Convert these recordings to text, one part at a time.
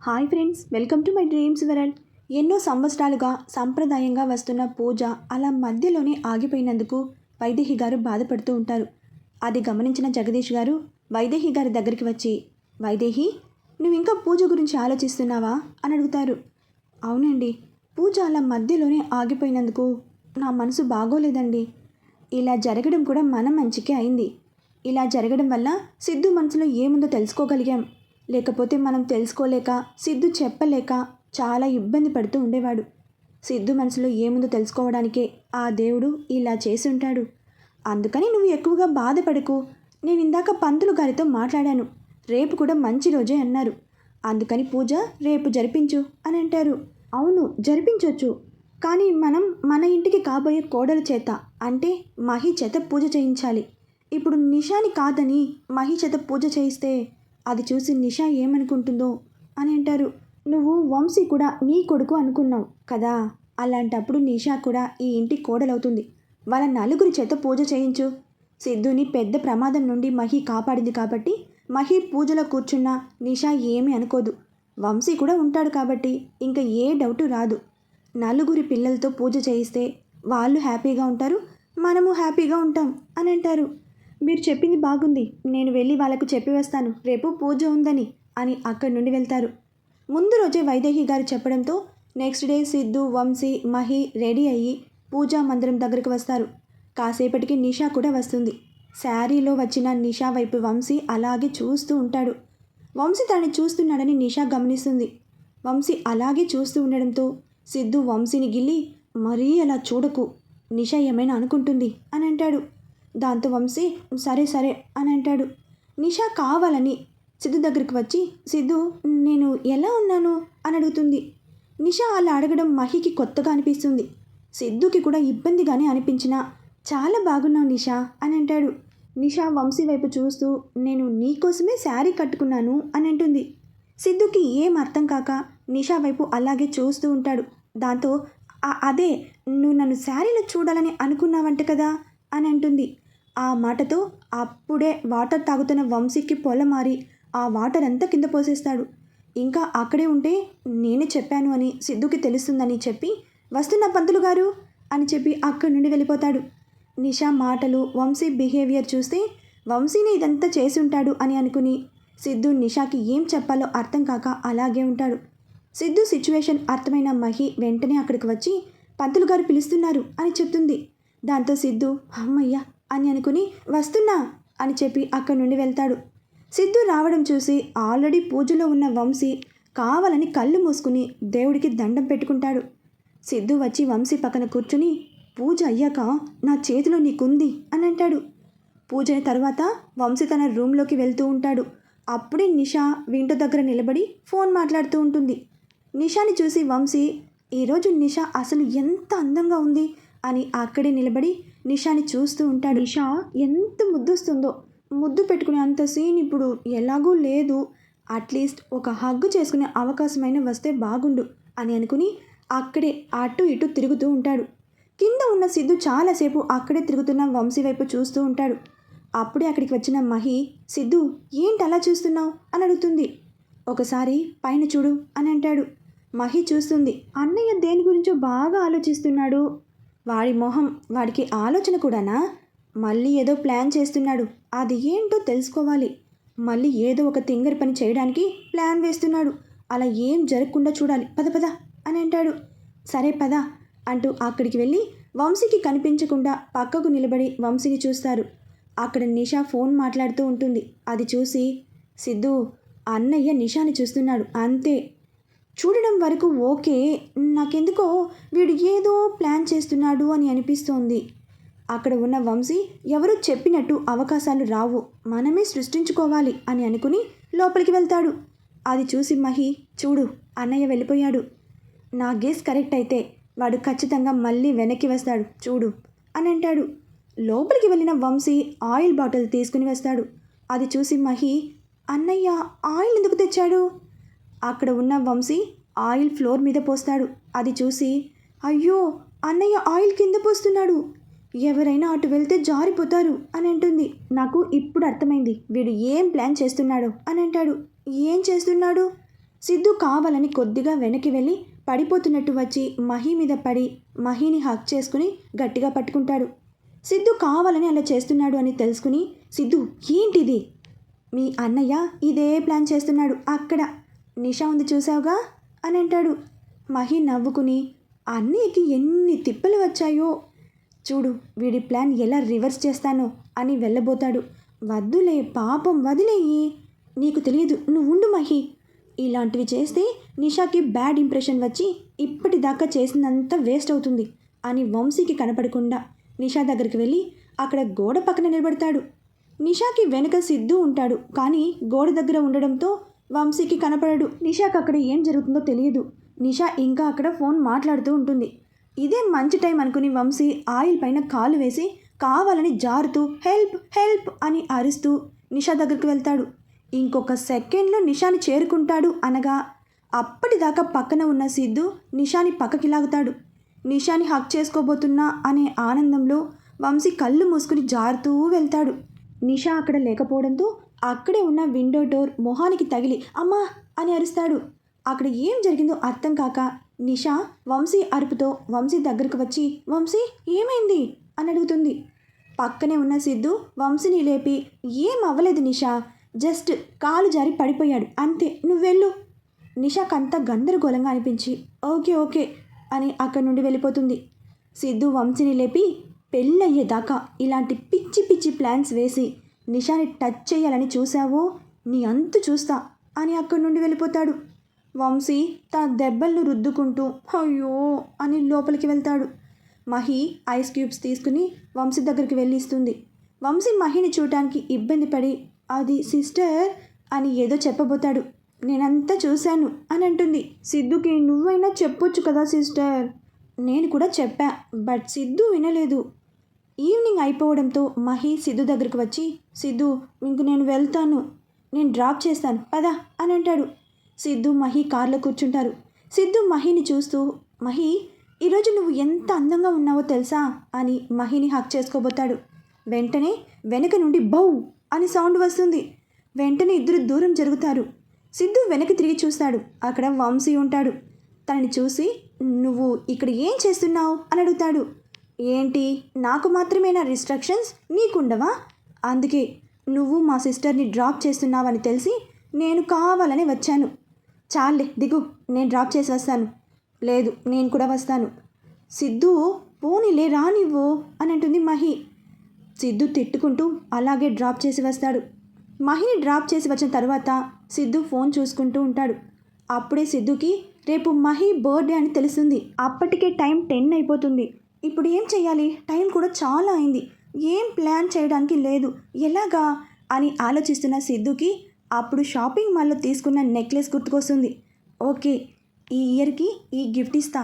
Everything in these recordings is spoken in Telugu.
Hi friends, welcome to my dreams world. ఎన్నో సంవత్సరాలుగా సంప్రదాయంగా వస్తున్న పూజ అలా మధ్యలోనే ఆగిపోయినందుకు వైదేహి గారు బాధపడుతూ ఉంటారు. అది గమనించిన జగదీష్ గారు వైదేహి గారి దగ్గరికి వచ్చి, వైదేహి, నువ్వు ఇంకా పూజ గురించి ఆలోచిస్తున్నావా అని అడుగుతారు. అవునండి, పూజ అలా మధ్యలోనే ఆగిపోయినందుకు నా మనసు బాగోలేదండి. ఇలా జరగడం కూడా మన మంచికే అయింది. ఇలా జరగడం వల్ల సిద్ధు మనసులో ఏముందో తెలుసుకోగలిగాం. లేకపోతే మనం తెలుసుకోలేక, సిద్ధు చెప్పలేక చాలా ఇబ్బంది పడుతూ ఉండేవాడు. సిద్ధు మనసులో ఏముందో తెలుసుకోవడానికే ఆ దేవుడు ఇలా చేసి ఉంటాడు. అందుకని నువ్వు ఎక్కువగా బాధపడకు. నేను ఇందాక పంతులు గారితో మాట్లాడాను. రేపు కూడా మంచి రోజే అన్నారు. అందుకని పూజ రేపు జరిపించు అని అంటారు. అవును, జరిపించవచ్చు. కానీ మనం మన ఇంటికి కాబోయే కోడల చేత, అంటే మహి చేత పూజ చేయించాలి. ఇప్పుడు నిషాని కాదని మహి చేత పూజ చేయిస్తే అది చూసి నిషా ఏమనుకుంటుందో అని అంటారు. నువ్వు వంశీ కూడా నీ కొడుకు అనుకున్నావు కదా, అలాంటప్పుడు నిషా కూడా ఈ ఇంటి కోడలవుతుంది. వాళ్ళ నలుగురి చేత పూజ చేయించు. సిద్ధుని పెద్ద ప్రమాదం నుండి మహి కాపాడింది కాబట్టి మహి పూజలో కూర్చున్నా నిషా ఏమీ అనుకోదు. వంశీ కూడా ఉంటాడు కాబట్టి ఇంకా ఏ డౌటు రాదు. నలుగురి పిల్లలతో పూజ చేయిస్తే వాళ్ళు హ్యాపీగా ఉంటారు, మనము హ్యాపీగా ఉంటాం అని అంటారు. మీరు చెప్పింది బాగుంది, నేను వెళ్ళి వాళ్ళకు చెప్పి వస్తాను, రేపు పూజ ఉందని అని అక్కడి నుండి వెళ్తారు. ముందు రోజే వైదేహి గారు చెప్పడంతో next day Siddhu, Vamshi, Mahi ready అయ్యి పూజా మందిరం దగ్గరకు వస్తారు. కాసేపటికి నిషా కూడా వస్తుంది. శారీలో వచ్చిన నిషా వైపు వంశీ అలాగే చూస్తూ ఉంటాడు. వంశీ తనని చూస్తున్నాడని నిషా గమనిస్తుంది. వంశీ అలాగే చూస్తూ ఉండడంతో సిద్ధు వంశీని గిల్లి, మరీ అలా చూడకు, నిషా ఏమైనా అనుకుంటుంది అని అంటాడు. దాంతో వంశీ సరే సరే అని అంటాడు. నిషా కావాలని సిద్ధు దగ్గరికి వచ్చి, సిద్ధు నేను ఎలా ఉన్నాను అని అడుగుతుంది. నిషా అలా అడగడం మహికి కొత్తగా అనిపిస్తుంది. సిద్ధుకి కూడా ఇబ్బందిగానే అనిపించినా చాలా బాగున్నావు నిషా అని అంటాడు. నిషా వంశీ వైపు చూస్తూ, నేను నీకోసమే శారీ కట్టుకున్నాను అని అంటుంది. సిద్ధుకి ఏం అర్థం కాక నిషా వైపు అలాగే చూస్తూ ఉంటాడు. దాంతో అదే, నువ్వు నన్ను శారీలో చూడాలని అనుకున్నావంట కదా అని అంటుంది. ఆ మాటతో అప్పుడే వాటర్ తాగుతున్న వంశీకి పొలమారి ఆ వాటర్ అంతా కింద పోసేస్తాడు. ఇంకా అక్కడే ఉంటే నేనే చెప్పాను అని సిద్ధుకి తెలుస్తుందని చెప్పి, వస్తున్న పంతులు గారు అని చెప్పి అక్కడి నుండి వెళ్ళిపోతాడు. నిషా మాటలు, వంశీ బిహేవియర్ చూస్తే వంశీని ఇదంతా చేసి ఉంటాడు అని అనుకుని సిద్ధు నిషాకి ఏం చెప్పాలో అర్థం కాక అలాగే ఉంటాడు. సిద్ధు సిచ్యువేషన్ అర్థమైన మహి వెంటనే అక్కడికి వచ్చి, పంతులు గారు పిలుస్తున్నారు అని చెప్తుంది. దాంతో సిద్ధు అమ్మయ్య అని అనుకుని వస్తున్నా అని చెప్పి అక్కడి నుండి వెళ్తాడు. సిద్ధు రావడం చూసి ఆల్రెడీ పూజలో ఉన్న వంశీ కావాలని కళ్ళు మూసుకుని దేవుడికి దండం పెట్టుకుంటాడు. సిద్ధు వచ్చి వంశీ పక్కన కూర్చుని, పూజ అయ్యాక నా చేతిలో నీకుంది అని అంటాడు. పూజ తర్వాత వంశీ తన రూమ్లోకి వెళ్తూ ఉంటాడు. అప్పుడే నిషా వింటో దగ్గర నిలబడి ఫోన్ మాట్లాడుతూ ఉంటుంది. నిషాని చూసి వంశీ, ఈరోజు నిషా అసలు ఎంత అందంగా ఉంది అని అక్కడే నిలబడి నిషాని చూస్తూ ఉంటాడు. నిషా ఎంత ముద్దొస్తుందో, ముద్దు పెట్టుకునే అంత సీన్ ఇప్పుడు ఎలాగూ లేదు. అట్లీస్ట్ ఒక హగ్గు చేసుకునే అవకాశమైనా వస్తే బాగుండు అని అనుకుని అక్కడే అటు ఇటు తిరుగుతూ ఉంటాడు. కింద ఉన్న సిద్ధు చాలాసేపు అక్కడే తిరుగుతున్న వంశీ వైపు చూస్తూ ఉంటాడు. అప్పుడే అక్కడికి వచ్చిన మహి, సిద్ధు ఏంటి అలా చూస్తున్నావు అని అడుగుతుంది. ఒకసారి పైన చూడు అని అంటాడు. మహి చూస్తుంది. అన్నయ్య దేని గురించో బాగా ఆలోచిస్తున్నాడు. వాడి మొహం, వాడికి ఆలోచన కూడానా? మళ్ళీ ఏదో ప్లాన్ చేస్తున్నాడు. అది ఏంటో తెలుసుకోవాలి. మళ్ళీ ఏదో ఒక తింగరి పని చేయడానికి ప్లాన్ వేస్తున్నాడు. అలా ఏం జరగకుండా చూడాలి, పద పద అని అంటాడు. సరే పద అంటూ అక్కడికి వెళ్ళి వంశీకి కనిపించకుండా పక్కకు నిలబడి వంశీని చూస్తారు. అక్కడ నిషా ఫోన్ మాట్లాడుతూ ఉంటుంది. అది చూసి, సిద్ధు అన్నయ్య నిషాని చూస్తున్నాడు అంతే. చూడడం వరకు ఓకే, నాకెందుకో వీడు ఏదో ప్లాన్ చేస్తున్నాడు అని అనిపిస్తోంది. అక్కడ ఉన్న వంశీ ఎవరో చెప్పినట్టు అవకాశాలు రావు, మనమే సృష్టించుకోవాలి అని అనుకుని లోపలికి వెళ్తాడు. అది చూసి మహి, చూడు అన్నయ్య వెళ్ళిపోయాడు. నా గెస్ కరెక్ట్ అయితే వాడు ఖచ్చితంగా మళ్ళీ వెనక్కి వస్తాడు చూడు అని అంటాడు. లోపలికి వెళ్ళిన వంశీ ఆయిల్ బాటిల్ తీసుకుని వస్తాడు. అది చూసి మహి, అన్నయ్య ఆయిల్ ఎందుకు తెచ్చాడు? అక్కడ ఉన్న వంశీ ఆయిల్ ఫ్లోర్ మీద పోస్తాడు. అది చూసి, అయ్యో అన్నయ్య ఆయిల్ కింద పోస్తున్నాడు, ఎవరైనా అటు వెళ్తే జారిపోతారు అని అంటుంది. నాకు ఇప్పుడు అర్థమైంది వీడు ఏం ప్లాన్ చేస్తున్నాడో అని అంటాడు. ఏం చేస్తున్నాడు? సిద్ధు కావాలని కొద్దిగా వెనక్కి వెళ్ళి పడిపోతున్నట్టు వచ్చి మహి మీద పడి మహిని హక్ చేసుకుని గట్టిగా పట్టుకుంటాడు. సిద్ధు కావాలని అలా చేస్తున్నాడు అని తెలుసుకుని, సిద్ధు ఏంటిది? మీ అన్నయ్య ఇదే ప్లాన్ చేస్తున్నాడు, అక్కడ నిషా ఉంది చూసావుగా అని అంటాడు. మహి నవ్వుకుని, అన్నయ్యకి ఎన్ని తిప్పలు వచ్చాయో చూడు, వీడి ప్లాన్ ఎలా రివర్స్ చేస్తానో అని వెళ్ళబోతాడు. వద్దులే పాపం, వదిలేయి, నీకు తెలియదు, నువ్వు ఉండు మహి. ఇలాంటివి చేస్తే నిషాకి బ్యాడ్ ఇంప్రెషన్ వచ్చి ఇప్పటిదాకా చేసినంత వేస్ట్ అవుతుంది అని వంశీకి కనపడకుండా నిషా దగ్గరికి వెళ్ళి అక్కడ గోడ పక్కన నిలబడతాడు. నిషాకి వెనుక సిద్ధు ఉంటాడు, కానీ గోడ దగ్గర ఉండడంతో వంశీకి కనపడడు. నిషాకి అక్కడ ఏం జరుగుతుందో తెలియదు. నిషా ఇంకా అక్కడ ఫోన్ మాట్లాడుతూ ఉంటుంది. ఇదే మంచి టైం అనుకుని వంశీ ఆయిల్ పైన కాలు వేసి కావాలని జారుతూ హెల్ప్ హెల్ప్ అని అరుస్తూ నిషా దగ్గరికి వెళ్తాడు. ఇంకొక సెకండ్లో నిషాని చేరుకుంటాడు అనగా అప్పటిదాకా పక్కన ఉన్న సిద్ధు నిషాని పక్కకి లాగుతాడు. నిషాని హక్ చేసుకోబోతున్నా అనే ఆనందంలో వంశీ కళ్ళు మూసుకుని జారుతూ వెళ్తాడు. నిషా అక్కడ లేకపోవడంతో అక్కడే ఉన్న విండో డోర్ మొహానికి తగిలి అమ్మా అని అరుస్తాడు. అక్కడ ఏం జరిగిందో అర్థం కాక నిషా వంశీ అరుపుతో వంశీ దగ్గరకు వచ్చి, వంశీ ఏమైంది అని అడుగుతుంది. పక్కనే ఉన్న సిద్ధు వంశీని లేపి, ఏం అవ్వలేదు నిషా, జస్ట్ కాలు జారి పడిపోయాడు అంతే, నువ్వెళ్ళు. నిషాకంతా గందరగోళంగా అనిపించి ఓకే ఓకే అని అక్కడి నుండి వెళ్ళిపోతుంది. సిద్ధు వంశీని లేపి, పెళ్ళయ్యేదాకా ఇలాంటి పిచ్చి పిచ్చి ప్లాన్స్ వేసి నిషాని టచ్ చేయాలని చూసావో నీ అంతు చూస్తా అని అక్కడి నుండి వెళ్ళిపోతాడు. వంశీ తన దెబ్బలను రుద్దుకుంటూ అయ్యో అని లోపలికి వెళ్తాడు. మహి ఐస్ క్యూబ్స్ తీసుకుని వంశీ దగ్గరికి వెళ్ళి ఇస్తుంది. వంశీ మహిని చూడటానికి ఇబ్బంది పడి అది సిస్టర్ అని ఏదో చెప్పబోతాడు. నేనంతా చూశాను అని అంటుంది. సిద్ధుకి నువ్వైనా చెప్పొచ్చు కదా సిస్టర్. నేను కూడా చెప్పా, బట్ సిద్ధు వినలేదు. ఈవినింగ్ అయిపోవడంతో మహి సిద్ధు దగ్గరికి వచ్చి, సిద్ధు ఇంక నేను వెళ్తాను, నేను డ్రాప్ చేస్తాను పదా అని అంటాడు. సిద్ధు మహి కార్లో కూర్చుంటారు. సిద్ధు మహిని చూస్తూ, మహి ఈరోజు నువ్వు ఎంత అందంగా ఉన్నావో తెలుసా అని మహిని హక్ చేసుకోబోతాడు. వెంటనే వెనక నుండి బౌ అని సౌండ్ వస్తుంది. వెంటనే ఇద్దరు దూరం జరుగుతారు. సిద్ధు వెనక్కి తిరిగి చూస్తాడు. అక్కడ వంశీ ఉంటాడు. తనని చూసి, నువ్వు ఇక్కడ ఏం చేస్తున్నావు అని అడుగుతాడు. ఏంటి, నాకు మాత్రమేనా రిస్ట్రిక్షన్స్, నీకుండవా? అందుకే నువ్వు మా సిస్టర్ని డ్రాప్ చేస్తున్నావని తెలిసి నేను కావాలని వచ్చాను. చాలే దిగు, నేను డ్రాప్ చేసి వస్తాను. లేదు నేను కూడా వస్తాను. సిద్ధు పోనీలే రానివ్వు అని అంటుంది మహి. సిద్ధు తిట్టుకుంటూ అలాగే డ్రాప్ చేసి వస్తాడు. మహిని డ్రాప్ చేసి వచ్చిన తర్వాత సిద్ధు ఫోన్ చూసుకుంటూ ఉంటాడు. అప్పుడే సిద్ధుకి రేపు మహి బర్త్డే అని తెలుస్తుంది. అప్పటికే టైం 10 అయిపోతుంది. ఇప్పుడు ఏం చెయ్యాలి, టైం కూడా చాలా అయింది, ఏం ప్లాన్ చేయడానికి లేదు, ఎలాగా అని ఆలోచిస్తున్న సిద్ధుకి అప్పుడు షాపింగ్ మాల్లో తీసుకున్న నెక్లెస్ గుర్తుకొస్తుంది. ఓకే, ఈ ఇయర్కి ఈ గిఫ్ట్ ఇస్తా,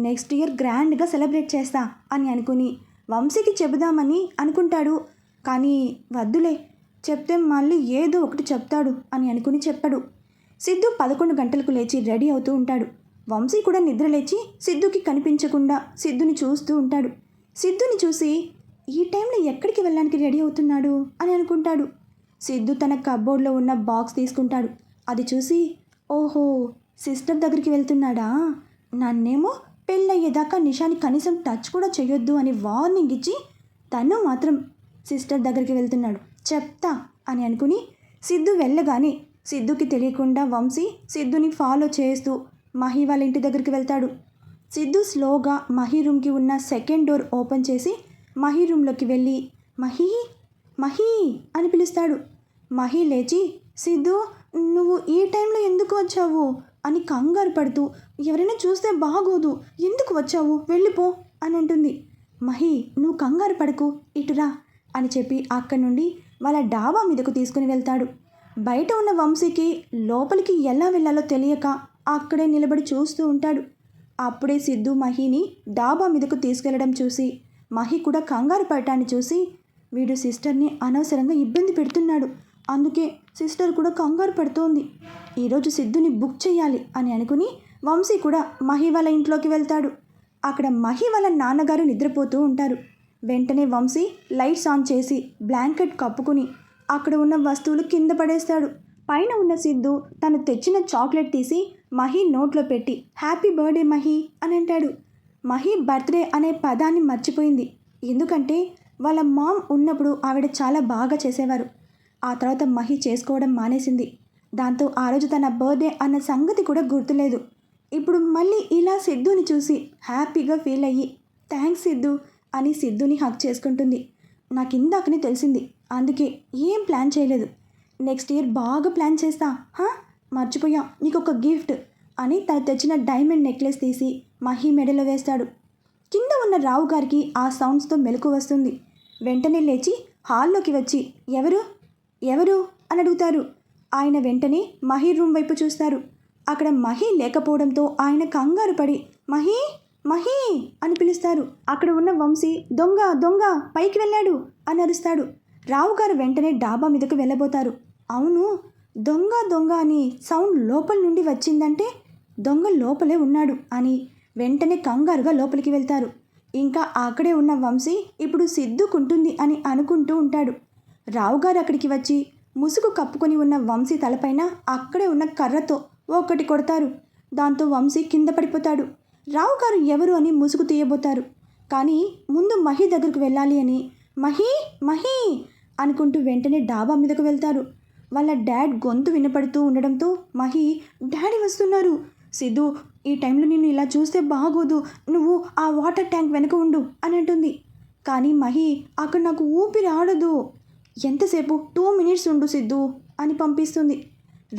నెక్స్ట్ ఇయర్ గ్రాండ్గా సెలబ్రేట్ చేస్తా అని అనుకుని వంశీకి చెబుదామని అనుకుంటాడు. కానీ వద్దులే, చెప్తే మళ్ళీ ఏదో ఒకటి చెప్తాడు అని అనుకుని చెప్పడు. సిద్ధు 11 గంటలకు లేచి రెడీ అవుతూ ఉంటాడు. వంశీ కూడా నిద్ర లేచి సిద్ధుకి కనిపించకుండా సిద్ధుని చూస్తూ ఉంటాడు. సిద్ధుని చూసి ఈ టైంలో ఎక్కడికి వెళ్ళడానికి రెడీ అవుతున్నాడు అని అనుకుంటాడు. సిద్ధు తన కబోర్డ్లో ఉన్న బాక్స్ తీసుకుంటాడు. అది చూసి ఓహో సిస్టర్ దగ్గరికి వెళ్తున్నాడా, నన్నేమో పెళ్ళయ్యేదాకా నిషాని కనీసం టచ్ కూడా చేయొద్దు అని వార్నింగ్ ఇచ్చి తను మాత్రం సిస్టర్ దగ్గరికి వెళ్తున్నాడు, చెప్తా అని అనుకుని సిద్ధు వెళ్ళగానే సిద్ధుకి తెలియకుండా వంశీ సిద్ధుని ఫాలో చేస్తూ మహి వాళ్ళ ఇంటి దగ్గరికి వెళ్తాడు. సిద్ధు స్లోగా మహి రూమ్కి ఉన్న సెకండ్ డోర్ ఓపెన్ చేసి మహి రూమ్లోకి వెళ్ళి మహి మహి అని పిలుస్తాడు. మహి లేచి, సిద్ధు నువ్వు ఈ టైంలో ఎందుకు వచ్చావు అని కంగారు పడుతూ, ఎవరైనా చూస్తే బాగోదు, ఎందుకు వచ్చావు, వెళ్ళిపో అని అంటుంది. మహి నువ్వు కంగారు పడకు, ఇటురా అని చెప్పి అక్కడి నుండి వాళ్ళ డాబా మీదకు తీసుకుని వెళ్తాడు. బయట ఉన్న వంశీకి లోపలికి ఎలా వెళ్ళాలో తెలియక అక్కడే నిలబడి చూస్తూ ఉంటాడు. అప్పుడే సిద్ధు మహిని డాబా మీదకు తీసుకెళ్లడం చూసి మహి కూడా కంగారు పడటాన్ని చూసి, వీడు సిస్టర్ని అనవసరంగా ఇబ్బంది పెడుతున్నాడు, అందుకే సిస్టర్ కూడా కంగారు పడుతోంది, ఈరోజు సిద్ధుని బుక్ చేయాలి అని అనుకుని వంశీ కూడా మహి వాళ్ళ ఇంట్లోకి వెళ్తాడు. అక్కడ మహి వాళ్ళ నాన్నగారు నిద్రపోతూ ఉంటారు. వెంటనే వంశీ లైట్స్ ఆన్ చేసి బ్లాంకెట్ కప్పుకుని అక్కడ ఉన్న వస్తువులు కింద పడేస్తాడు. పైన ఉన్న సిద్ధు తను తెచ్చిన చాక్లెట్ తీసి మహి నోట్లో పెట్టి హ్యాపీ బర్త్డే మహి అని అంటాడు. మహి బర్త్డే అనే పదాన్ని మర్చిపోయింది. ఎందుకంటే వాళ్ళ మామ్ ఉన్నప్పుడు ఆవిడ చాలా బాగా చేసేవారు. ఆ తర్వాత మహి చేసుకోవడం మానేసింది. దాంతో ఆ రోజు తన బర్త్డే అన్న సంగతి కూడా గుర్తులేదు. ఇప్పుడు మళ్ళీ ఇలా సిద్ధుని చూసి హ్యాపీగా ఫీల్ అయ్యి థ్యాంక్స్ సిద్ధు అని సిద్ధుని హక్ చేసుకుంటుంది. నాకు ఇందాకనే తెలిసింది, అందుకే ఏం ప్లాన్ చేయలేదు. నెక్స్ట్ ఇయర్ బాగా ప్లాన్ చేస్తా. మర్చిపోయా, నీకు ఒక గిఫ్ట్ అని తను తెచ్చిన డైమండ్ నెక్లెస్ తీసి మహి మెడలో వేస్తాడు. కింద ఉన్న రావు గారికి ఆ సౌండ్స్తో మెలకు వస్తుంది. వెంటనే లేచి హాల్లోకి వచ్చి ఎవరు ఎవరు అని అడుగుతారు. ఆయన వెంటనే మహి రూమ్ వైపు చూస్తారు. అక్కడ మహి లేకపోవడంతో ఆయన కంగారు పడి మహి మహి అని పిలుస్తారు. అక్కడ ఉన్న వంశీ దొంగ దొంగ పైకి వెళ్ళాడు అని అరుస్తాడు. రావు గారు వెంటనే డాబా మీదకు వెళ్ళబోతారు. అవును, దొంగ దొంగ అని సౌండ్ లోపల నుండి వచ్చిందంటే దొంగ లోపలే ఉన్నాడు అని వెంటనే కంగారుగా లోపలికి వెళ్తారు. ఇంకా అక్కడే ఉన్న వంశీ ఇప్పుడు సిద్ధుకుంటుంది అని అనుకుంటూ ఉంటాడు. రావు గారు అక్కడికి వచ్చి ముసుగు కప్పుకొని ఉన్న వంశీ తలపైన అక్కడే ఉన్న కర్రతో ఒకటి కొడతారు. దాంతో వంశీ కింద పడిపోతాడు. రావు గారు ఎవరు అని ముసుగు తీయబోతారు. కానీ ముందు మహి దగ్గరకు వెళ్ళాలి అని మహి మహి అనుకుంటూ వెంటనే డాబా మీదకు వెళ్తారు. వాళ్ళ డాడ్ గొంతు వినపడుతూ ఉండడంతో మహి డాడీ వస్తున్నారు. సిద్ధు, ఈ టైంలో నిన్ను ఇలా చూస్తే బాగోదు, నువ్వు ఆ వాటర్ ట్యాంక్ వెనక ఉండు అని అంటుంది. కానీ మహి అక్కడ నాకు ఊపిరి ఆడదు, ఎంతసేపు 2 minutes ఉండు సిద్ధు అని పంపిస్తుంది.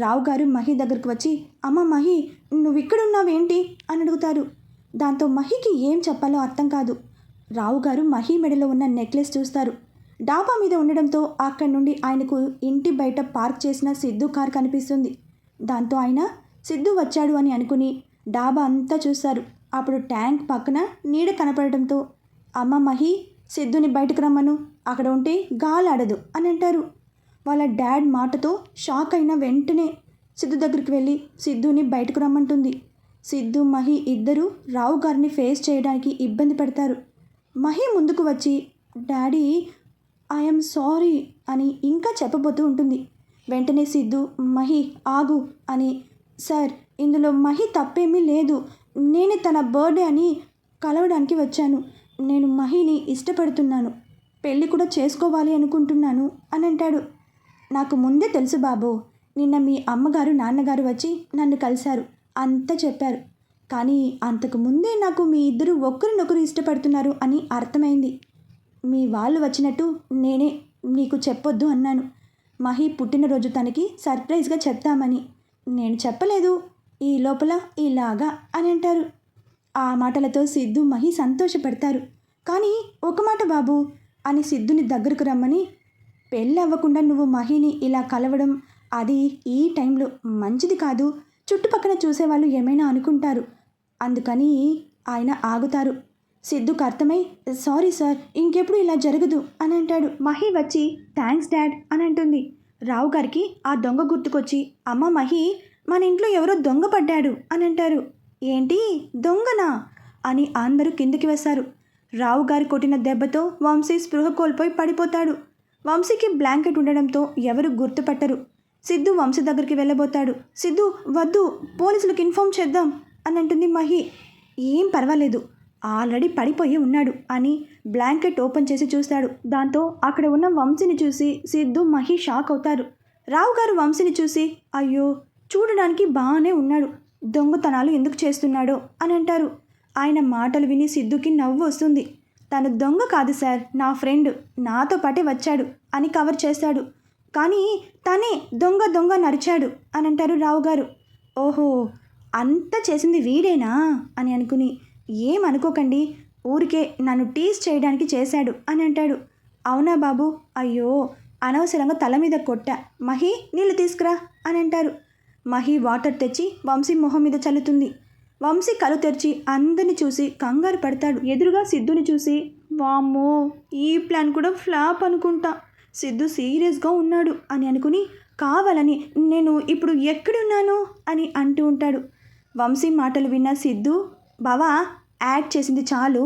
రావు గారు మహి దగ్గరకు వచ్చి అమ్మ మహి, నువ్వు ఇక్కడున్నావేంటి అని అడుగుతారు. దాంతో మహికి ఏం చెప్పాలో అర్థం కాదు. రావు గారు మహి మెడలో ఉన్న నెక్లెస్ చూస్తారు. డాబా మీద ఉండడంతో అక్కడి నుండి ఆయనకు ఇంటి బయట పార్క్ చేసిన సిద్ధు కార్ కనిపిస్తుంది. దాంతో ఆయన సిద్ధు వచ్చాడు అని అనుకుని డాబా అంతా చూస్తారు. అప్పుడు ట్యాంక్ పక్కన నీడ కనపడడంతో అమ్మ మహి, సిద్ధుని బయటకు రమ్మను, అక్కడ ఉంటే గాలాడదు అని అంటారు. వాళ్ళ డాడ్ మాటతో షాక్ అయిన వెంటనే సిద్ధు దగ్గరికి వెళ్ళి సిద్ధుని బయటకు రమ్మంటుంది. సిద్ధు మహి ఇద్దరూ రావు గారిని ఫేస్ చేయడానికి ఇబ్బంది పడతారు. మహి ముందుకు వచ్చి డాడీ ఐఎమ్ సారీ అని ఇంకా చెప్పబోతూ ఉంటుంది. వెంటనే సిద్ధు మహి ఆగు అని సార్, ఇందులో మహి తప్పేమీ లేదు, నేనే తన బర్త్డే అని కలవడానికి వచ్చాను. నేను మహిని ఇష్టపడుతున్నాను, పెళ్ళి కూడా చేసుకోవాలి అనుకుంటున్నాను అని అంటాడు. నాకు ముందే తెలుసు బాబు, నిన్న మీ అమ్మగారు నాన్నగారు వచ్చి నన్ను కలిశారు, అంతా చెప్పారు. కానీ అంతకు ముందే నాకు మీ ఇద్దరు ఒకరినొకరు ఇష్టపడుతున్నారు అని అర్థమైంది. మీ వాళ్ళు వచ్చినట్టు నేనే నీకు చెప్పొద్దు అన్నాను. మహి పుట్టినరోజు తనకి సర్ప్రైజ్గా చెప్తామని నేను చెప్పలేదు, ఈ లోపల ఇలాగా అని అంటారు. ఆ మాటలతో సిద్ధు మహి సంతోషపడతారు. కానీ ఒక మాట బాబు అని సిద్ధుని దగ్గరకు రమ్మని, పెళ్ళి అవ్వకుండా నువ్వు మహిని ఇలా కలవడం అది ఈ టైంలో మంచిది కాదు, చుట్టుపక్కల చూసేవాళ్ళు ఏమైనా అనుకుంటారు, అందుకని ఆయన ఆగుతారు. సిద్ధుకు అర్థమై సారీ సార్, ఇంకెప్పుడు ఇలా జరగదు అని అంటాడు. మహి వచ్చి థ్యాంక్స్ డాడ్ అని అంటుంది. రావు గారికి ఆ దొంగ గుర్తుకొచ్చి అమ్మ మహి, మన ఇంట్లో ఎవరో దొంగ పడ్డాడు అని అంటారు. ఏంటి దొంగనా అని అందరూ కిందికి వేశారు. రావు గారు కొట్టిన దెబ్బతో వంశీ స్పృహ కోల్పోయి పడిపోతాడు. వంశీకి బ్లాంకెట్ ఉండడంతో ఎవరు గుర్తుపట్టరు. సిద్ధు వంశీ దగ్గరికి వెళ్ళబోతాడు. సిద్ధు వద్దు, పోలీసులకు ఇన్ఫార్మ్ చేద్దాం అని అంటుంది మహి. ఏం పర్వాలేదు, ఆల్రెడీ పడిపోయి ఉన్నాడు అని బ్లాంకెట్ ఓపెన్ చేసి చూస్తాడు. దాంతో అక్కడ ఉన్న వంశీని చూసి సిద్ధు మహి షాక్ అవుతారు. రావు గారు వంశీని చూసి అయ్యో చూడడానికి బాగానే ఉన్నాడు, దొంగతనాలు ఎందుకు చేస్తున్నాడో అని అంటారు. ఆయన మాటలు విని సిద్ధుకి నవ్వు వస్తుంది. తను దొంగ కాదు సార్, నా ఫ్రెండ్, నాతో పాటే వచ్చాడు అని కవర్ చేస్తాడు. కానీ తనే దొంగ దొంగ నరిచాడు అని అంటారు రావు గారు. ఓహో, అంతా చేసింది వీడేనా అని అనుకుని ఏమనుకోకండి, ఊరికే నన్ను టీజ్ చేయడానికి చేశాడు అని అంటాడు. అవునా బాబు, అయ్యో అనవసరంగా తల మీద కొట్టా, మహి నీళ్ళు తీసుకురా అని అంటారు. మహి వాటర్ తెచ్చి వంశీ మొహం మీద చల్లుతుంది. వంశీ కళ్ళు తెరిచి అందరిని చూసి కంగారు పడతాడు. ఎదురుగా సిద్ధుని చూసి వామ్మో, ఈ ప్లాన్ కూడా ఫ్లాప్ అనుకుంటా, సిద్ధు సీరియస్గా ఉన్నాడు అని అనుకుని కావాలని నేను ఇప్పుడు ఎక్కడున్నాను అని అంటూ ఉంటాడు. వంశీ మాటలు విన్న సిద్ధు బావా యాక్ట్ చేసింది చాలు,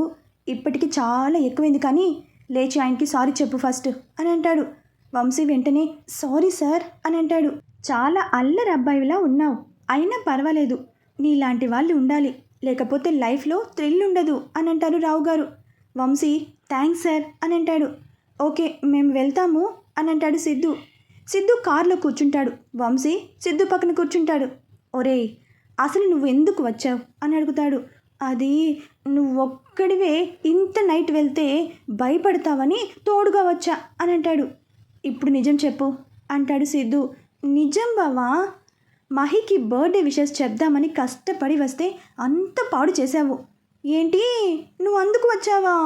ఇప్పటికి చాలా ఎక్కువైంది, కానీ లేచి ఆయనకి సారీ చెప్పు ఫస్ట్ అని అంటాడు. వంశీ వెంటనే సారీ సార్ అని అంటాడు. చాలా అల్లరి అబ్బాయిలా ఉన్నావు. అయినా పర్వాలేదు. నీలాంటి వాళ్ళు ఉండాలి. లేకపోతే లైఫ్లో థ్రిల్ ఉండదు అని అంటారు రావు గారు. వంశీ థ్యాంక్స్ సార్ అని అంటాడు. ఓకే మేము వెళ్తాము అని అంటాడు సిద్ధు. సిద్ధు కారులో కూర్చుంటాడు. వంశీ సిద్ధు పక్కన కూర్చుంటాడు. ఒరేయ్ అసలు నువ్వు ఎందుకు వచ్చావు అని అడుగుతాడు. అది నువ్వొక్కడివే ఇంత నైట్ వెళ్తే భయపడతావని తోడుగా వచ్చా అని అంటాడు. ఇప్పుడు నిజం చెప్పు అంటాడు సిద్ధు. నిజం బావా, మహికి బర్త్డే విషెస్ చెప్దామని కష్టపడి వస్తే అంత పాడు చేశావు. ఏంటి నువ్వు అందుకు వచ్చావా?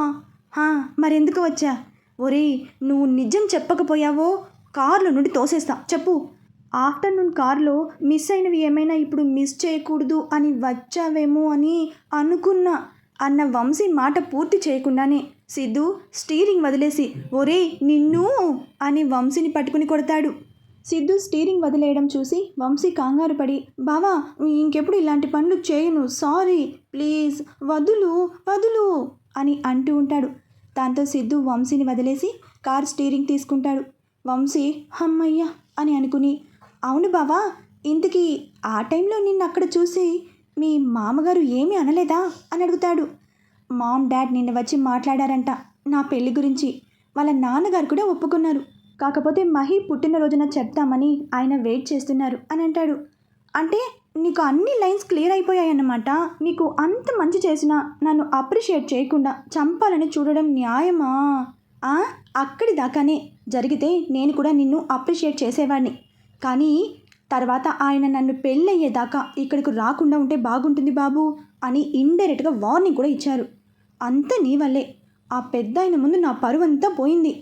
మరెందుకు వచ్చా? ఒరేయ్ నువ్వు నిజం చెప్పకపోయావో కార్లో నుండి తోసేస్తా. చెప్పు. ఆఫ్టర్నూన్ కార్లో మిస్ అయినవి ఏమైనా ఇప్పుడు మిస్ చేయకూడదు అని వచ్చావేమో అని అనుకున్నా అన్న వంశీ మాట పూర్తి చేయకుండానే సిద్ధు స్టీరింగ్ వదిలేసి ఒరేయ్ నిన్ను అని వంశీని పట్టుకుని కొడతాడు. సిద్ధు స్టీరింగ్ వదిలేయడం చూసి వంశీ కంగారు పడి బావా ఇంకెప్పుడు ఇలాంటి పనులు చేయను, సారీ ప్లీజ్ వదులు వదులు అని అంటూ ఉంటాడు. దాంతో సిద్ధు వంశీని వదిలేసి కార్ స్టీరింగ్ తీసుకుంటాడు. వంశీ హమ్మయ్య అని అనుకుని అవును బావా, ఇంతకీ ఆ టైంలో నిన్ను అక్కడ చూసి మీ మామగారు ఏమీ అనలేదా అని అడుగుతాడు. మామ్ డాడ్ నిన్న వచ్చి మాట్లాడారంట నా పెళ్లి గురించి. వాళ్ళ నాన్నగారు కూడా ఒప్పుకున్నారు. కాకపోతే మహి పుట్టినరోజున చెప్తామని ఆయన వెయిట్ చేస్తున్నారు అని అంటాడు. అంటే నీకు అన్ని లైన్స్ క్లియర్ అయిపోయాయన్నమాట. నీకు అంత మంచి చేసినా నన్ను అప్రిషియేట్ చేయకుండా చంపాలని చూడడం న్యాయమా? అక్కడి దాకానే జరిగితే నేను కూడా నిన్ను అప్రిషియేట్ చేసేవాడిని. కానీ తర్వాత ఆయన నన్ను పెళ్ళయ్యేదాకా ఇక్కడికి రాకుండా ఉంటే బాగుంటుంది బాబు అని ఇండైరెక్ట్గా వార్నింగ్ కూడా ఇచ్చారు. అంతా నీ వల్లే. ఆ పెద్ద ఆయన ముందు నా పరువంతా పోయింది.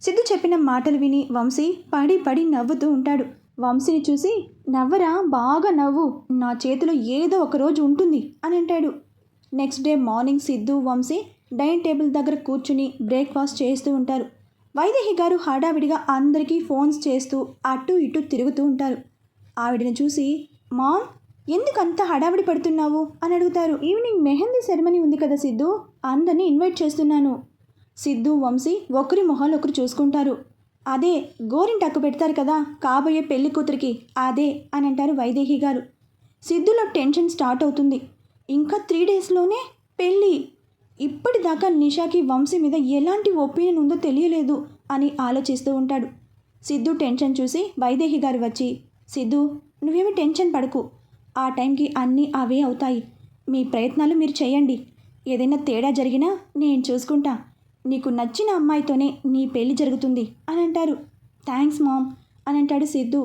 సిద్ధు చెప్పిన మాటలు విని వంశీ పడి పడి నవ్వుతూ ఉంటాడు. వంశీని చూసి నవ్వరా, బాగా నవ్వు, నా చేతిలో ఏదో ఒక రోజు ఉంటుంది అని అంటాడు. Next day morning Siddhu Vamshi dining table దగ్గర కూర్చుని బ్రేక్ఫాస్ట్ చేస్తూ ఉంటారు. వైదేహి గారు హడావిడిగా అందరికీ ఫోన్స్ చేస్తూ అటు ఇటు తిరుగుతూ ఉంటారు. ఆవిడని చూసి మామ్ ఎందుకు అంత హడావిడి పడుతున్నావు అని అడుగుతారు. ఈవినింగ్ మెహందీ సెరమనీ ఉంది కదా సిద్ధు, అందరినీ ఇన్వైట్ చేస్తున్నాను. సిద్ధు వంశీ ఒకరి మొహాలు ఒకరు చూసుకుంటారు. అదే గోరింటాకు పెడతారు కదా కాబోయే పెళ్లి కూతురికి, అదే అని అంటారు వైదేహి గారు. సిద్ధులో టెన్షన్ స్టార్ట్ అవుతుంది. ఇంకా 3 డేస్లోనే పెళ్ళి. ఇప్పటిదాకా నిషాకి వంశీ మీద ఎలాంటి ఒపీనియన్ ఉందో తెలియలేదు అని ఆలోచిస్తూ ఉంటాడు. సిద్ధు టెన్షన్ చూసి వైదేహి గారు వచ్చి సిద్ధు నువ్వేమి టెన్షన్ పడకు, ఆ టైంకి అన్నీ అవే అవుతాయి. మీ ప్రయత్నాలు మీరు చేయండి. ఏదైనా తేడా జరిగినా నేను చూసుకుంటా. నీకు నచ్చిన అమ్మాయితోనే నీ పెళ్లి జరుగుతుంది అని అంటారు. థ్యాంక్స్ మామ్ అని అంటాడు సిద్ధు.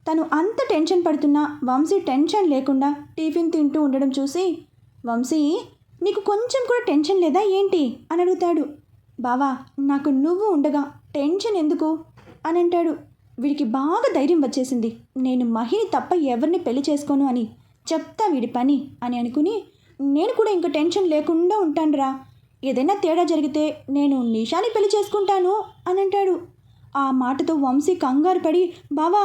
తను అంత టెన్షన్ పడుతున్నా వంశీ టెన్షన్ లేకుండా టిఫిన్ తింటూ ఉండడం చూసి వంశీ నీకు కొంచెం కూడా టెన్షన్ లేదా ఏంటి అని అడుగుతాడు. బావా నాకు నువ్వు ఉండగా టెన్షన్ ఎందుకు అని అంటాడు. వీడికి బాగా ధైర్యం వచ్చేసింది. నేను మహిని తప్ప ఎవరిని పెళ్లి చేసుకోను అని చెప్తా వీడి పని అని అనుకుని నేను కూడా ఇంక టెన్షన్ లేకుండా ఉంటానురా. ఏదైనా తేడా జరిగితే నేను నిషాని పెళ్లి చేసుకుంటాను అని అంటాడు. ఆ మాటతో వంశీ కంగారు పడి బావా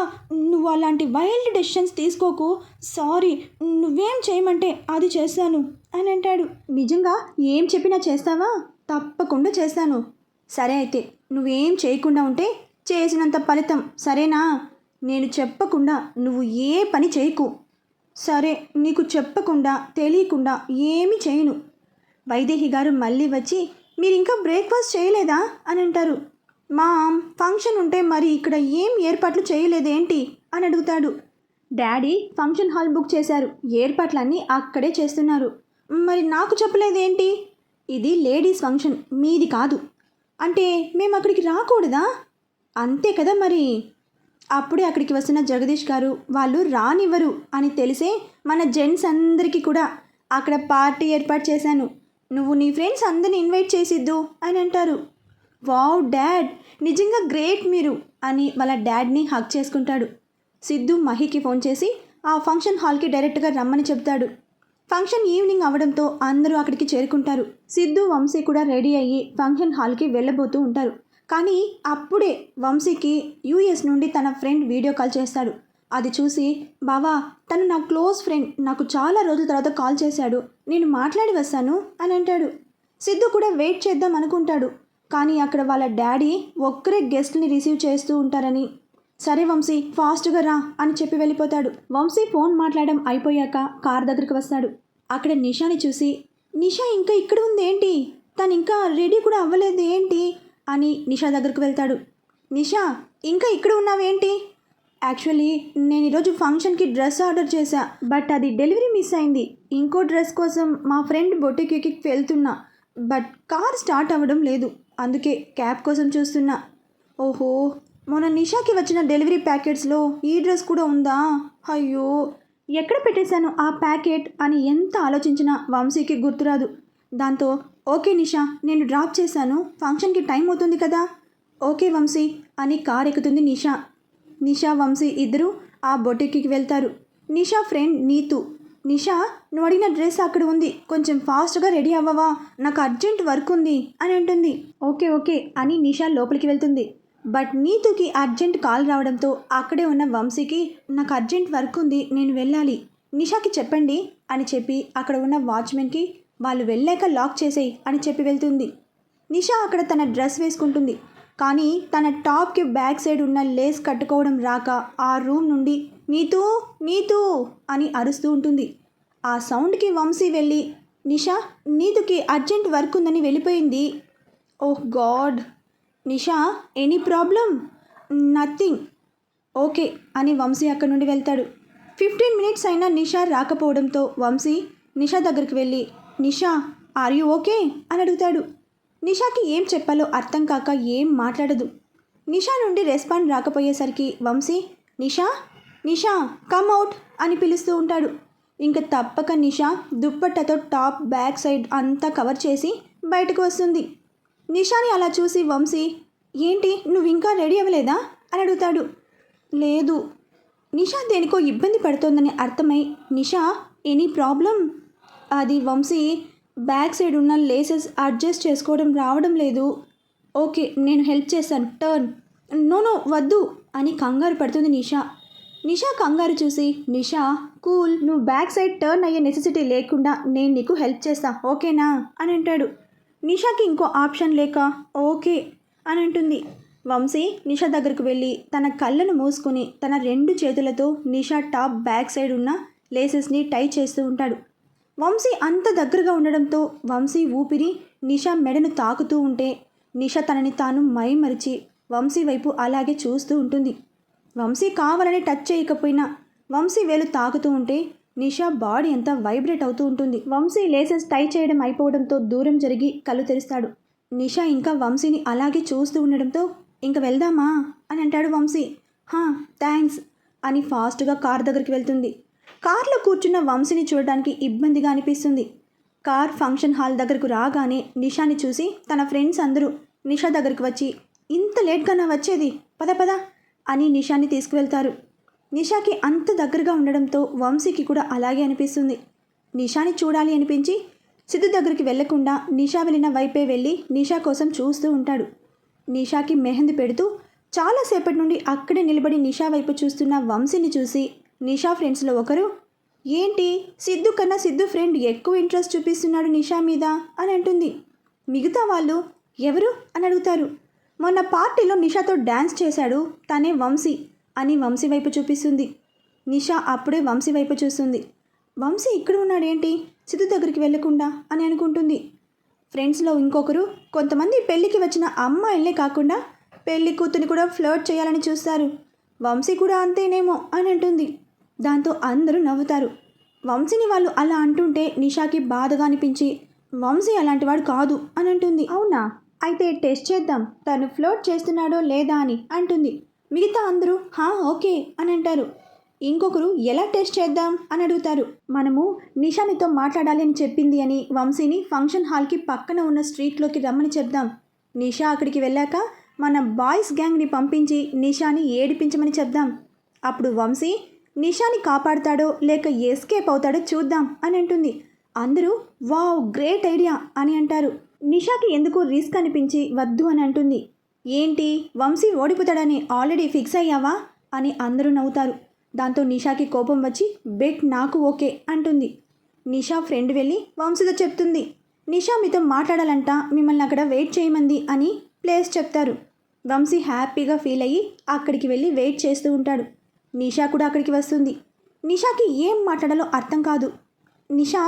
నువ్వు అలాంటి వైల్డ్ డెసిషన్స్ తీసుకోకు, సారీ, నువ్వేం చేయమంటే అది చేస్తాను అని అంటాడు. నిజంగా ఏం చెప్పినా చేస్తావా? తప్పకుండా చేస్తాను. సరే అయితే నువ్వేం చేయకుండా ఉంటే చేసినంత ఫలితం, సరేనా? నేను చెప్పకుండా నువ్వు ఏ పని చేయకు. సరే నీకు చెప్పకుండా తెలియకుండా ఏమీ చేయను. వైదేహి గారు మళ్ళీ వచ్చి మీరు ఇంకా బ్రేక్ఫాస్ట్ చేయలేదా అని అంటారు. మామ్ ఫంక్షన్ ఉంటే మరి ఇక్కడ ఏం ఏర్పాట్లు చేయలేదేంటి అని అడుగుతాడు. డాడీ ఫంక్షన్ హాల్ బుక్ చేశారు, ఏర్పాట్లన్నీ అక్కడే చేస్తున్నారు. మరి నాకు చెప్పలేదేంటి? ఇది లేడీస్ ఫంక్షన్, మీది కాదు. అంటే మేము అక్కడికి రాకూడదా? అంతే కదా మరి. అప్పుడే అక్కడికి వస్తున్న జగదీష్ గారు వాళ్ళు రానివ్వరు అని తెలిసే మన జెంట్స్ అందరికీ కూడా అక్కడ పార్టీ ఏర్పాటు చేశాను. నువ్వు నీ ఫ్రెండ్స్ అందరిని ఇన్వైట్ చేసిద్దు అని అంటారు. వావ్ డాడ్, నిజంగా గ్రేట్ మీరు అని వాళ్ళ డాడ్ని హగ్ చేసుకుంటాడు. సిద్ధు మహికి ఫోన్ చేసి ఆ ఫంక్షన్ హాల్కి డైరెక్ట్గా రమ్మని చెప్తాడు. ఫంక్షన్ ఈవినింగ్ అవడంతో అందరూ అక్కడికి చేరుకుంటారు. సిద్ధు వంశీ కూడా రెడీ అయ్యి ఫంక్షన్ హాల్కి వెళ్ళబోతూ ఉంటారు. కానీ అప్పుడే వంశీకి యూఎస్ నుండి తన ఫ్రెండ్ వీడియో కాల్ చేస్తాడు. అది చూసి బావా తను నా క్లోజ్ ఫ్రెండ్, నాకు చాలా రోజుల తర్వాత కాల్ చేశాడు, నేను మాట్లాడి వస్తాను అని అంటాడు. సిద్ధు కూడా వెయిట్ చేద్దాం అనుకుంటాడు. కానీ అక్కడ వాళ్ళ డాడీ ఒక్కరే గెస్ట్ని రిసీవ్ చేస్తూ ఉంటారని సరే వంశీ ఫాస్ట్గా రా అని చెప్పి వెళ్ళిపోతాడు. వంశీ ఫోన్ మాట్లాడడం అయిపోయాక కార్ దగ్గరికి వస్తాడు. అక్కడ నిషాని చూసి, నిషా ఇంకా ఇక్కడ ఉంది ఏంటి, తను ఇంకా రెడీ కూడా అవ్వలేదు ఏంటి అని నిషా దగ్గరకు వెళ్తాడు. నిషా ఇంకా ఇక్కడ ఉన్నావేంటి? యాక్చువల్లీ నేను ఈరోజు ఫంక్షన్కి డ్రెస్ ఆర్డర్ చేశా, బట్ అది డెలివరీ మిస్ అయింది. ఇంకో డ్రెస్ కోసం మా ఫ్రెండ్ బొటిక్కి వెళ్తున్నా, బట్ కార్ స్టార్ట్ అవ్వడం లేదు, అందుకే క్యాబ్ కోసం చూస్తున్నా. ఓహో, మొన్న నిషాకి వచ్చిన డెలివరీ ప్యాకెట్స్లో ఈ డ్రెస్ కూడా ఉందా? అయ్యో, ఎక్కడ పెట్టేశాను ఆ ప్యాకెట్ అని ఎంత ఆలోచించినా వంశీకి గుర్తురాదు. దాంతో ఓకే నిషా, నేను డ్రాప్ చేశాను, ఫంక్షన్కి టైం అవుతుంది కదా. ఓకే వంశీ అని కార్ ఎక్కుతుంది నిషా. నిషా వంశీ ఇద్దరు ఆ బొటిక్కి వెళ్తారు. నిషా ఫ్రెండ్ నీతు, నిషా నువ్వు అడిగిన డ్రెస్ అక్కడ ఉంది, కొంచెం ఫాస్ట్గా రెడీ అవ్వవా, నాకు అర్జెంట్ వర్క్ ఉంది అని అంటుంది. ఓకే ఓకే అని నిషా లోపలికి వెళ్తుంది. బట్ నీతుకి అర్జెంట్ కాల్ రావడంతో అక్కడే ఉన్న వంశీకి నాకు అర్జెంట్ వర్క్ ఉంది, నేను వెళ్ళాలి, నిషాకి చెప్పండి అని చెప్పి అక్కడ ఉన్న వాచ్మెన్కి వాళ్ళు వెళ్ళాక లాక్ చేసేయి అని చెప్పి వెళ్తుంది. నిషా అక్కడ తన డ్రెస్ వేసుకుంటుంది. కానీ తన టాప్కి బ్యాక్ సైడ్ ఉన్న లేస్ కట్టుకోవడం రాక ఆ రూమ్ నుండి నీతూ నీతూ అని అరుస్తూ ఉంటుంది. ఆ సౌండ్కి వంశీ వెళ్ళి నిషా నీతుకి అర్జెంట్ వర్క్ ఉందని వెళ్ళిపోయింది. ఓహ్ గాడ్, నిషా ఎనీ ప్రాబ్లం? నథింగ్. ఓకే అని వంశీ అక్కడి నుండి వెళ్తాడు. 15 మినిట్స్ అయినా నిషా రాకపోవడంతో వంశీ నిషా దగ్గరికి వెళ్ళి నిషా ఆర్ యూ ఓకే అని అడుగుతాడు. నిషాకి ఏం చెప్పాలో అర్థం కాక ఏం మాట్లాడదు. నిషా నుండి రెస్పాండ్ రాకపోయేసరికి వంశీ నిషా నిషా కమ్ అవుట్ అని పిలుస్తూ ఉంటాడు. ఇంకా తప్పక నిషా దుప్పట్టతో టాప్ బ్యాక్ సైడ్ అంతా కవర్ చేసి బయటకు వస్తుంది. నిషాని అలా చూసి వంశీ ఏంటి నువ్వు ఇంకా రెడీ అవ్వలేదా అని అడుగుతాడు. లేదు. నిషా దేనికో ఇబ్బంది పడుతోందని అర్థమై నిషా ఎనీ ప్రాబ్లం? అది వంశీ బ్యాక్ సైడ్ ఉన్న లేసెస్ అడ్జస్ట్ చేసుకోవడం రావడం లేదు. ఓకే నేను హెల్ప్ చేస్తాను, టర్న్. నో వద్దు అని కంగారు పడుతుంది నిషా. నిషా కంగారు చూసి నిషా కూల్, నువ్వు బ్యాక్ సైడ్ టర్న్ అయ్యే నెసెసిటీ లేకుండా నేను నీకు హెల్ప్ చేస్తా ఓకేనా అని అంటాడు. నిషాకి ఇంకో ఆప్షన్ లేక ఓకే అని అంటుంది. వంశీ నిషా దగ్గరకు వెళ్ళి తన కళ్ళను మూసుకొని తన 2 చేతులతో నిషా టాప్ బ్యాక్ సైడ్ ఉన్న లేసెస్ని టై చేస్తూ ఉంటాడు. వంశీ అంత దగ్గరగా ఉండడంతో వంశీ ఊపిరి నిషా మెడను తాకుతూ ఉంటే నిషా తనని తాను మైమరిచి వంశీ వైపు అలాగే చూస్తూ ఉంటుంది. వంశీ కావాలని టచ్ చేయకపోయినా వంశీ వేలు తాకుతూ ఉంటే నిషా బాడీ అంతా వైబ్రేట్ అవుతూ ఉంటుంది. వంశీ లేసెస్ టై చేయడం అయిపోవడంతో దూరం జరిగి కళ్ళు తెరుస్తాడు. నిషా ఇంకా వంశీని అలాగే చూస్తూ ఉండడంతో ఇంక వెళ్దామా అని అంటాడు వంశీ. థ్యాంక్స్ అని ఫాస్ట్గా కార్ దగ్గరికి వెళ్తుంది. కార్లో కూర్చున్న వంశీని చూడడానికి ఇబ్బందిగా అనిపిస్తుంది. కార్ ఫంక్షన్ హాల్ దగ్గరకు రాగానే నిషాని చూసి తన ఫ్రెండ్స్ అందరూ నిషా దగ్గరికి వచ్చి ఇంత లేట్గా వచ్చేది, పద పద అని నిషాని తీసుకువెళ్తారు. నిషాకి అంత దగ్గరగా ఉండడంతో వంశీకి కూడా అలాగే అనిపిస్తుంది. నిషాని చూడాలి అనిపించి సిద్ధు దగ్గరికి వెళ్లకుండా నిషా వెళ్ళిన వైపే వెళ్ళి నిషా కోసం చూస్తూ ఉంటాడు. నిషాకి మెహందీ పెడుతూ చాలాసేపటి నుండి అక్కడే నిలబడి నిషా వైపు చూస్తున్న వంశీని చూసి నిషా ఫ్రెండ్స్లో ఒకరు ఏంటి సిద్ధు కన్నా సిద్ధు ఫ్రెండ్ ఎక్కువ ఇంట్రెస్ట్ చూపిస్తున్నాడు నిషా మీద అని అంటుంది. మిగతా వాళ్ళు ఎవరు అని అడుగుతారు. మొన్న పార్టీలో నిషాతో డ్యాన్స్ చేశాడు తనే వంశీ అని వంశీ వైపు చూపిస్తుంది. నిషా అప్పుడే వంశీ వైపు చూస్తుంది. వంశీ ఇక్కడ ఉన్నాడేంటి సిద్ధు దగ్గరికి వెళ్ళకుండా అని అనుకుంటుంది. ఫ్రెండ్స్లో ఇంకొకరు కొంతమంది పెళ్ళికి వచ్చిన అమ్మాయిలనే కాకుండా పెళ్లి కూతుని కూడా ఫ్లర్ట్ చేయాలని చూస్తారు, వంశీ కూడా అంతేనేమో అని అంటుంది. దాంతో అందరూ నవ్వుతారు. వంశీని వాళ్ళు అలా అంటుంటే నిషాకి బాధగా అనిపించి వంశీ అలాంటివాడు కాదు అని అంటుంది. అవునా, అయితే టెస్ట్ చేద్దాం తను ఫ్లర్ట్ చేస్తున్నాడో లేదా అని అంటుంది. మిగతా అందరూ ఓకే అని అంటారు. ఇంకొకరు ఎలా టెస్ట్ చేద్దాం అని అడుగుతారు. మనము నిషానితో మాట్లాడాలి అని చెప్పింది అని వంశీని ఫంక్షన్ హాల్కి పక్కన ఉన్న స్ట్రీట్లోకి రమ్మని చెప్దాం. నిషా అక్కడికి వెళ్ళాక మన బాయ్స్ గ్యాంగ్ని పంపించి నిషాని ఏడిపించమని చెప్దాం. అప్పుడు వంశీ నిషాని కాపాడుతాడో లేక ఎస్కేప్ అవుతాడో చూద్దాం అని అంటుంది. అందరూ వావ్ గ్రేట్ ఐడియా అని అంటారు. నిషాకి ఎందుకో రిస్క్ అనిపించి వద్దు అని అంటుంది. ఏంటి వంశీ ఓడిపోతాడని ఆల్రెడీ ఫిక్స్ అయ్యావా అని అందరూ నవ్వుతారు. దాంతో నిషాకి కోపం వచ్చి బెట్ నాకు ఓకే అంటుంది. నిషా ఫ్రెండ్ వెళ్ళి వంశీతో చెప్తుంది, నిషా మీతో మాట్లాడాలంట, మిమ్మల్ని అక్కడ వెయిట్ చేయమంది అని ప్లేస్ చెప్తారు. వంశీ హ్యాపీగా ఫీల్ అయ్యి అక్కడికి వెళ్ళి వెయిట్ చేస్తూ ఉంటాడు. నిషా కూడా అక్కడికి వస్తుంది. నిషాకి ఏం మాట్లాడాలో అర్థం కాదు. నిషా,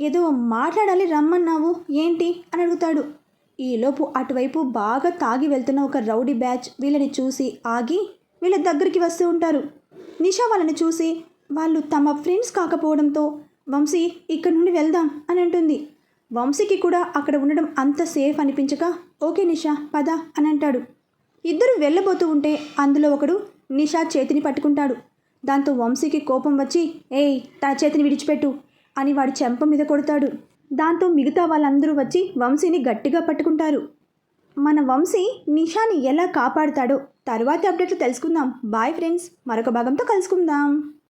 ఏదో మాట్లాడాలి రమ్మన్నావు ఏంటి అని అడుగుతాడు. ఈలోపు అటువైపు బాగా తాగి వెళ్తున్న ఒక రౌడీ బ్యాచ్ వీళ్ళని చూసి ఆగి వీళ్ళ దగ్గరికి వస్తూ ఉంటారు. నిషా వాళ్ళని చూసి వాళ్ళు తమ ఫ్రెండ్స్ కాకపోవడంతో వంశీ ఇక్కడి నుండి వెళ్దాం అని అంటుంది. వంశీకి కూడా అక్కడ ఉండడం అంత సేఫ్ అనిపించక ఓకే నిషా పద అని అంటాడు. ఇద్దరు వెళ్ళబోతూ ఉంటే అందులో ఒకడు నిషా చేతిని పట్టుకుంటాడు. దాంతో వంశీకి కోపం వచ్చి ఏయ్ తన చేతిని విడిచిపెట్టు అని వాడి చెంప మీద కొడతాడు. దాంతో మిగతా వాళ్ళందరూ వచ్చి వంశీని గట్టిగా పట్టుకుంటారు. మన వంశీ నిషాని ఎలా కాపాడుతాడో తరువాతి అప్డేట్లు తెలుసుకుందాం. బాయ్ ఫ్రెండ్స్, మరొక భాగంతో కలుసుకుందాం.